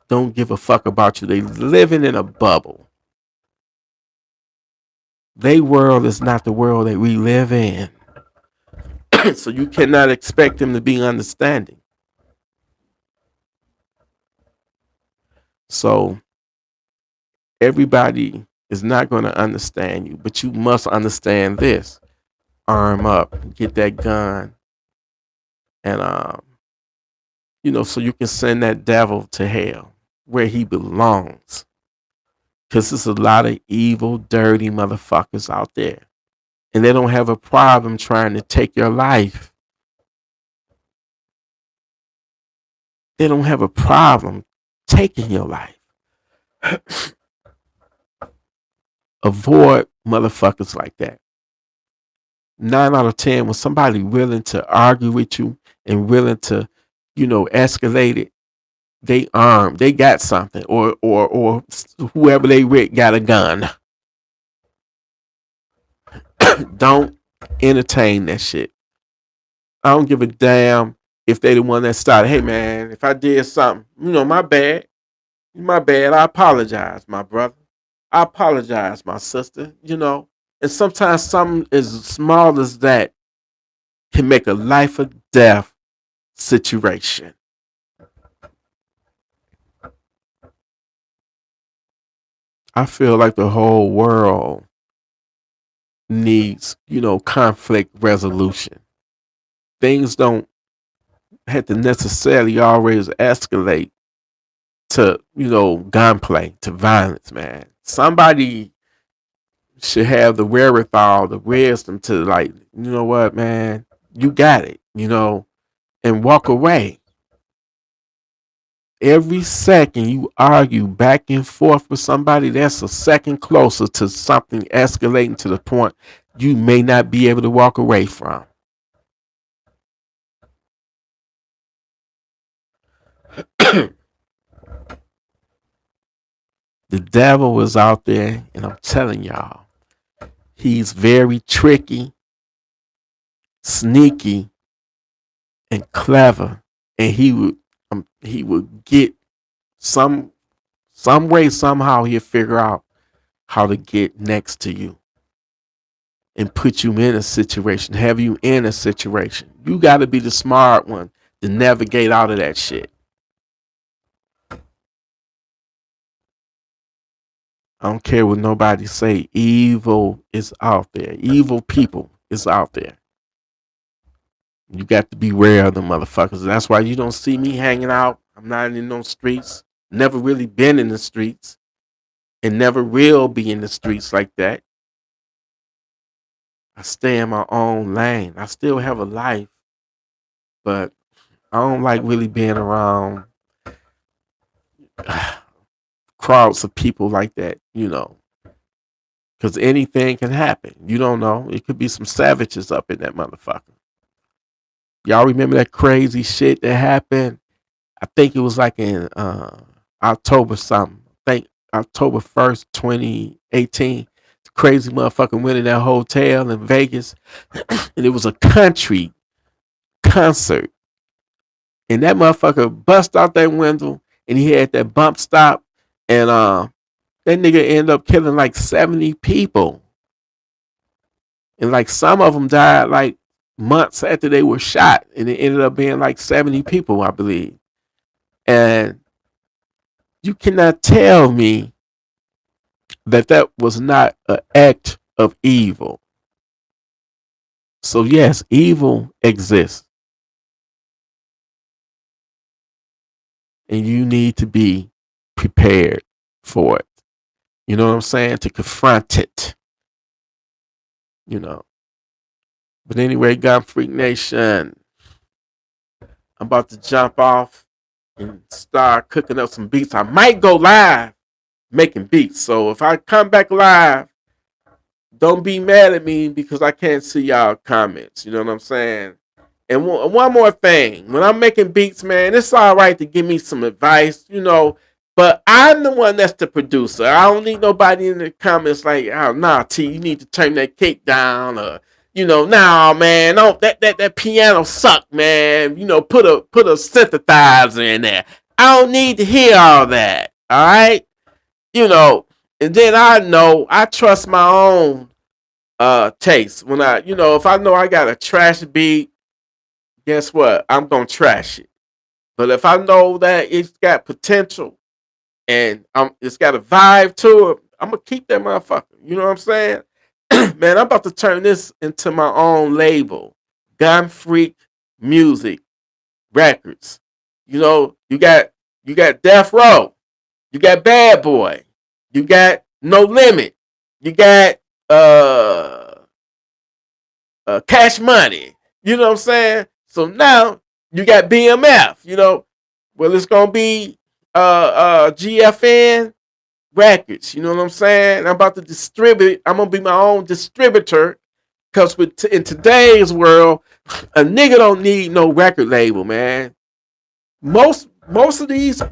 don't give a fuck about you. They living in a bubble. They world is not the world that we live in. So you cannot expect them to be understanding. So everybody is not going to understand you, but you must understand this. Arm up, get that gun, and so you can send that devil to hell where he belongs. Because there's a lot of evil, dirty motherfuckers out there. And they don't have a problem trying to take your life. They don't have a problem taking your life. Avoid motherfuckers like that. 9 out of 10, when somebody willing to argue with you and willing to, escalate it, they armed, they got something, or whoever they with got a gun. Don't entertain that shit. I don't give a damn if they the one that started. Hey man, if I did something, my bad. My bad. I apologize, my brother. I apologize, my sister. And sometimes something as small as that can make a life or death situation. I feel like the whole world needs, conflict resolution. Things don't have to necessarily always escalate to, gunplay, to violence, man. Somebody should have the wherewithal, the wisdom to, like, you know what, man, you got it, and walk away. Every second you argue back and forth with somebody, that's a second closer to something escalating to the point you may not be able to walk away from. The devil is out there, and I'm telling y'all, he's very tricky, sneaky, and clever, and he would get some way, somehow he'll figure out how to get next to you and put you in a situation, have you in a situation. You got to be the smart one to navigate out of that shit. I don't care what nobody say. Evil is out there. Evil people is out there. You got to beware of the motherfuckers. That's why you don't see me hanging out. I'm not in those streets. Never really been in the streets, and never will be in the streets like that. I stay in my own lane. I still have a life, but I don't like really being around crowds of people like that, because anything can happen. You don't know. It could be some savages up in that motherfucker. Y'all remember that crazy shit that happened? I think it was like in October something. I think October 1st, 2018. The crazy motherfucker went in that hotel in Vegas, and it was a country concert. And that motherfucker bust out that window, and he had that bump stop, and that nigga ended up killing like 70 people. And like some of them died like months after they were shot, and it ended up being like 70 people, I believe. And you cannot tell me that that was not an act of evil. So yes, evil exists, and you need to be prepared for it. You know what I'm saying? To confront it. You know. But anyway, Gun Freak Nation, I'm about to jump off and start cooking up some beats. I might go live making beats. So if I come back live, don't be mad at me because I can't see y'all comments. You know what I'm saying? And one more thing, when I'm making beats, man, it's all right to give me some advice, but I'm the one that's the producer. I don't need nobody in the comments like, oh, nah, T, you need to turn that kick down, or nah, man, don't that piano suck, man. Put a synthesizer in there. I don't need to hear all that. All right, and then I trust my own taste. When if I know I got a trash beat, guess what? I'm gonna trash it. But if I know that it's got potential and it's got a vibe to it, I'm gonna keep that motherfucker. You know what I'm saying? Man, I'm about to turn this into my own label, Gun Freak Music Records. You got Death Row, you got Bad Boy, you got No Limit, you got Cash Money. You know what I'm saying? So now you got BMF. Well, it's gonna be GFN Records. You know what I'm saying? I'm about to distribute. I'm gonna be my own distributor because in today's world, a nigga don't need no record label, man. Most of these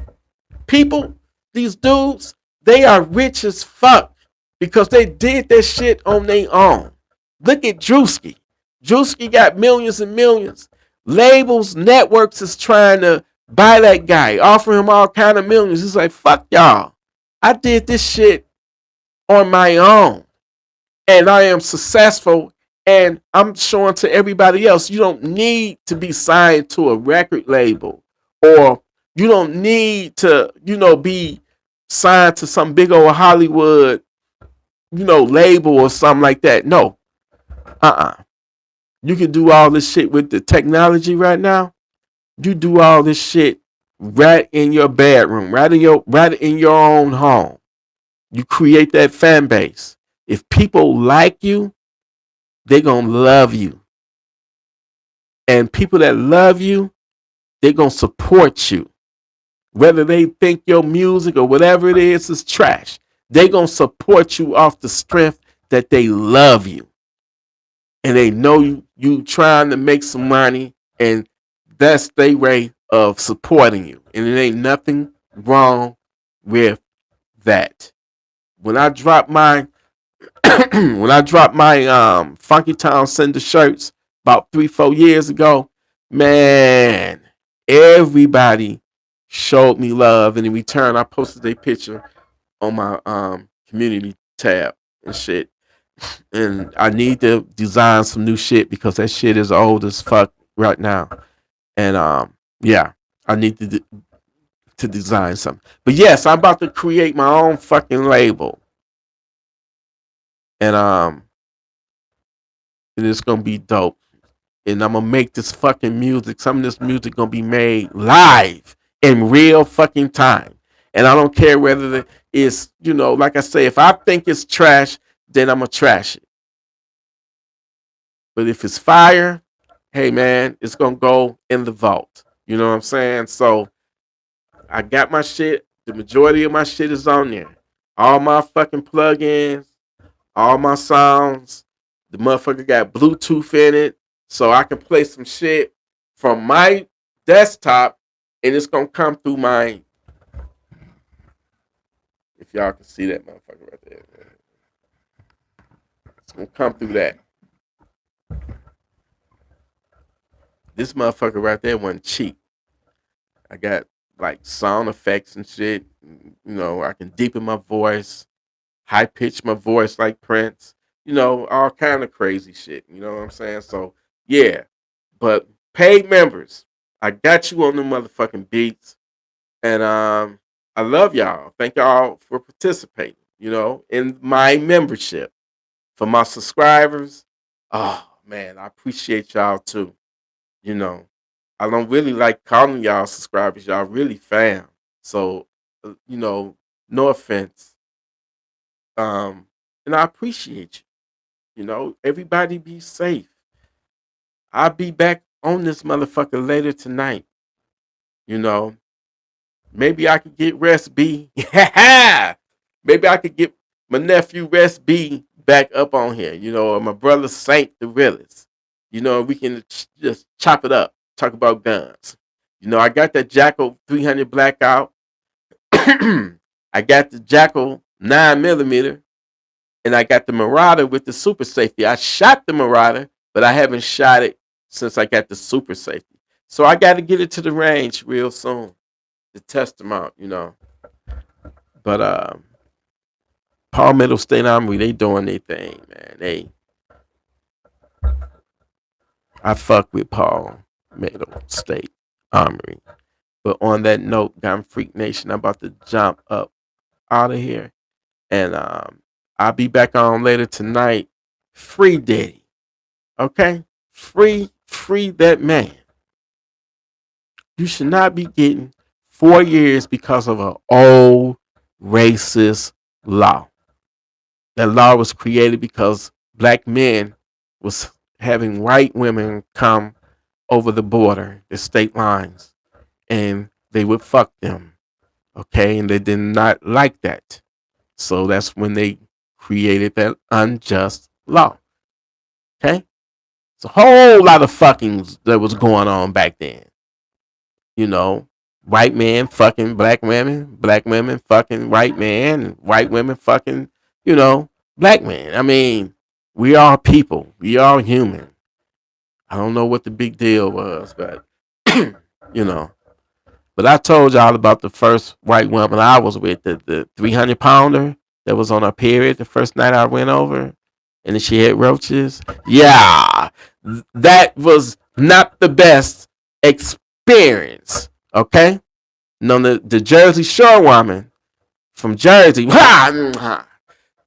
people, these dudes, they are rich as fuck because they did that shit on their own. Look at Drewski. Drewski got millions and millions. Labels, networks is trying to buy that guy, offer him all kind of millions. He's like, fuck y'all. I did this shit on my own. And I am successful. And I'm showing to everybody else, you don't need to be signed to a record label. Or you don't need to, be signed to some big old Hollywood, label or something like that. No. You can do all this shit with the technology right now. You do all this shit right in your bedroom, right in your own home. You create that fan base. If people like you, they're gonna love you. And people that love you, they're gonna support you. Whether they think your music or whatever it is trash, they're gonna support you off the strength that they love you. And they know you trying to make some money, and that's their way of supporting you. And it ain't nothing wrong with that. When I dropped my Funky Town Cinder shirts about 3-4 years ago, man, everybody showed me love, and in return I posted a picture on my community tab and shit. And I need to design some new shit because that shit is old as fuck right now. And yeah, I need to design something. But yes, I'm about to create my own fucking label, and it's gonna be dope. And I'm gonna make this fucking music. Some of this music gonna be made live in real fucking time. And I don't care whether it's like I say, if I think it's trash, then I'm gonna trash it. But if it's fire, hey man, it's gonna go in the vault. You know what I'm saying? So I got my shit. The majority of my shit is on there. All my fucking plugins, all my sounds. The motherfucker got Bluetooth in it, so I can play some shit from my desktop, and it's gonna come through my. If y'all can see that motherfucker right there, it's gonna come through that. This motherfucker right there wasn't cheap. I got like sound effects and shit. I can deepen my voice, high pitch my voice like Prince. All kind of crazy shit. You know what I'm saying? So yeah, but paid members, I got you on the motherfucking beats, and I love y'all. Thank y'all for participating. In my membership. For my subscribers, oh man, I appreciate y'all too. You know, I don't really like calling y'all subscribers. Y'all really fam. So, no offense. And I appreciate you. Everybody be safe. I'll be back on this motherfucker later tonight. You know, maybe I could get Rest B. Maybe I could get my nephew Rest B back up on here. You know, my brother Saint the realest. You know, we can just chop it up, talk about guns. You know, I got that Jackal 300 blackout. I got the Jackal 9mm, and I got the Marauder with the super safety. I shot the Marauder, but I haven't shot it since I got the super safety. So I got to get it to the range real soon to test them out, you know. But Paul Middle State Armory, they doing their thing, man. I fuck with Paul Middle State Armory. But on that note, Gun Freak Nation, I'm about to jump up out of here. And I'll be back on later tonight. Free Diddy. Okay? Free that man. You should not be getting 4 years because of an old racist law. That law was created because black men was having white women come over the border, the state lines, and they would fuck them. Okay, and they did not like that. So that's when they created that unjust law. Okay? It's a whole lot of fuckings that was going on back then. You know, white men fucking black women fucking white men, and white women fucking, you know, black men. I mean, we are people. We are human. I don't know what the big deal was, but you know. But I told y'all about the first white woman I was with, the 300 pounder that was on her period the first night I went over, and then she had roaches. Yeah, that was not the best experience. Okay, no, the Jersey Shore woman from Jersey, the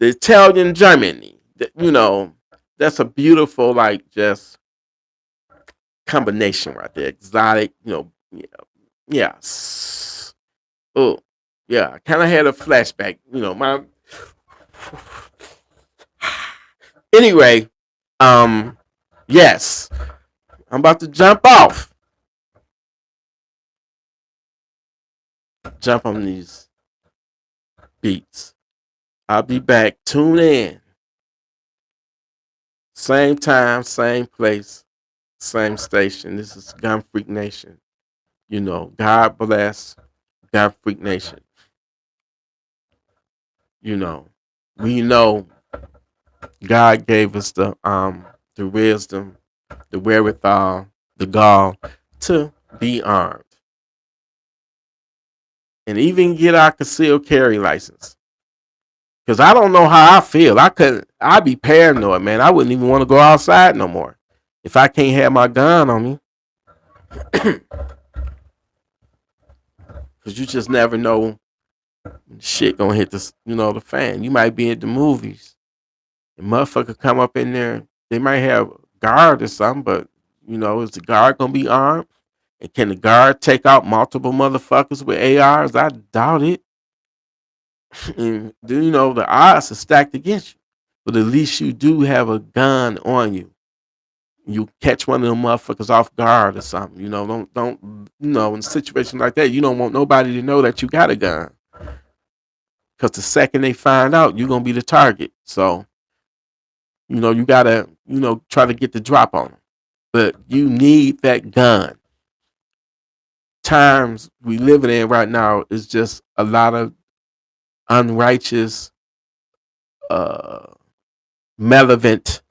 Italian Germany. You know, that's a beautiful, like, just combination right there. Exotic, you know, yeah. Oh, yeah. I kind of had a flashback. You know, my. Anyway, yes, I'm about to jump off. Jump on these beats. I'll be back. Tune in. Same time, same place, same station. This is Gun Freak Nation. You know, God bless Gun Freak Nation. You know, we know God gave us the wisdom, the wherewithal, the gall to be armed. And even get our concealed carry license. Cause I don't know how I feel. I'd be paranoid, man. I wouldn't even want to go outside no more if I can't have my gun on me. Cause you just never know shit gonna hit the fan. You might be at the movies. The motherfucker come up in there. They might have guard or something, but is the guard gonna be armed? And can the guard take out multiple motherfuckers with ARs? I doubt it. And the odds are stacked against you. But at least you do have a gun on you. You catch one of them motherfuckers off guard or something. Don't in a situation like that, you don't want nobody to know that you got a gun. Because the second they find out, you're gonna be the target. So, you gotta, try to get the drop on them. But you need that gun. Times we living in right now is just a lot of unrighteous, malevolent,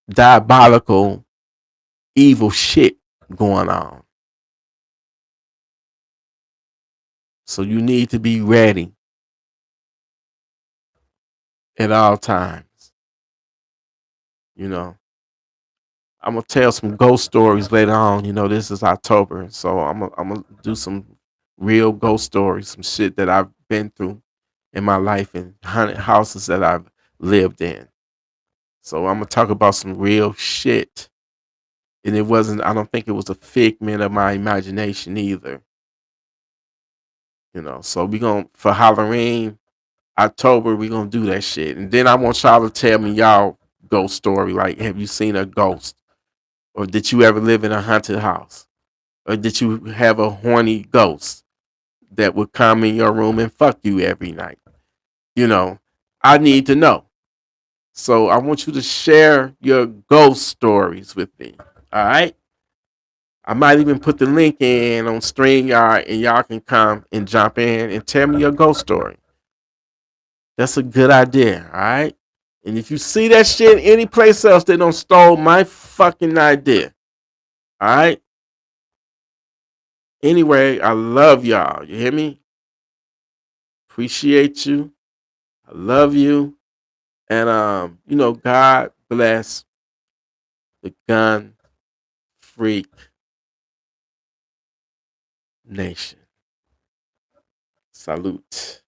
diabolical, evil shit going on. So you need to be ready at all times. I'm gonna tell some ghost stories later on. This is October, so I'm gonna do some real ghost stories, some shit that I've been through in my life and haunted houses that I've lived in. So I'm gonna talk about some real shit. And I don't think it was a figment of my imagination either. So for Halloween, October, we gonna do that shit. And then I want y'all to tell me y'all ghost story. Like, have you seen a ghost? Or did you ever live in a haunted house? Or did you have a horny ghost that would come in your room and fuck you every night? I need to know. So I want you to share your ghost stories with me. All right. I might even put the link in on StreamYard and y'all can come and jump in and tell me your ghost story. That's a good idea. All right. And if you see that shit any place else, they don't stole my fucking idea. All right. Anyway, I love y'all. You hear me? Appreciate you. I love you. And God bless the gun freak nation. Salute.